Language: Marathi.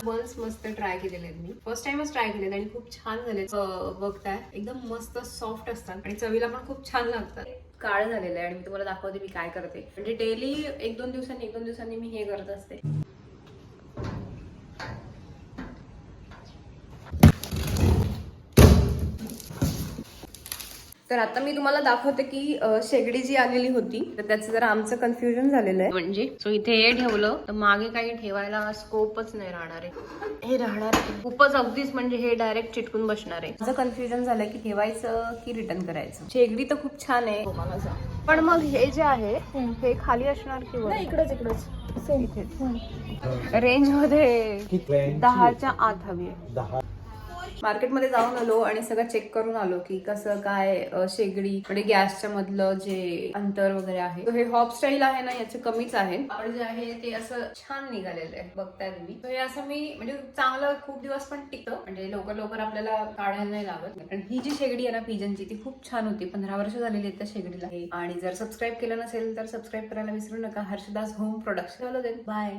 बल्स मस्त ट्राय केलेले आहेत मी. फर्स्ट टाइमच ट्राय केलेत आणि खूप छान झाले. बघताय एकदम मस्त सॉफ्ट असतात आणि चवीला पण खूप छान लागतात. काळ झालेलं आहे आणि मी तुम्हाला दाखवते मी काय करते. म्हणजे डेली एक दोन दिवसांनी मी हे करत असते. तर आता मी तुम्हाला दाखवते की शेगडी जी आलेली होती तर त्याचं जरा आमचं कन्फ्युजन झालेलं आहे. म्हणजे सो इथे हे ठेवलं तर मागे काही ठेवायला स्कोपच नाही राहणार आहे. हे राहणार आहे खूपच अगदीच, म्हणजे हे डायरेक्ट चिटकून बसणार आहे. माझं कन्फ्युजन झालंय की ठेवायचं की रिटर्न करायचं. शेगडी तर खूप छान आहे पण मग हे जे आहे हे खाली असणार की इकडेच इथेच रेंज मध्ये 10च्या आत हवी आहे. मार्केटमध्ये जाऊन आलो आणि सगळं चेक करून आलो की कसं काय शेगडी म्हणजे गॅसच्या मधलं जे अंतर वगैरे आहे. हे हॉप स्टाईल आहे ना याचे कमीच आहे. आपण जे आहे ते असं छान निघालेलं आहे बघताय तुम्ही. हे असं मी म्हणजे चांगलं खूप दिवस पण टिकतं, म्हणजे लवकर आपल्याला काढायला नाही लागत. आणि ही जी शेगडी आहे ना पिजनची ती खूप छान होती. 15 वर्ष झालेली आहेत त्या शेगडीला. आणि जर सबस्क्राईब केलं नसेल तर सबस्क्राईब करायला विसरू नका. हर्षदास होम प्रोडक्ट्स. बाय.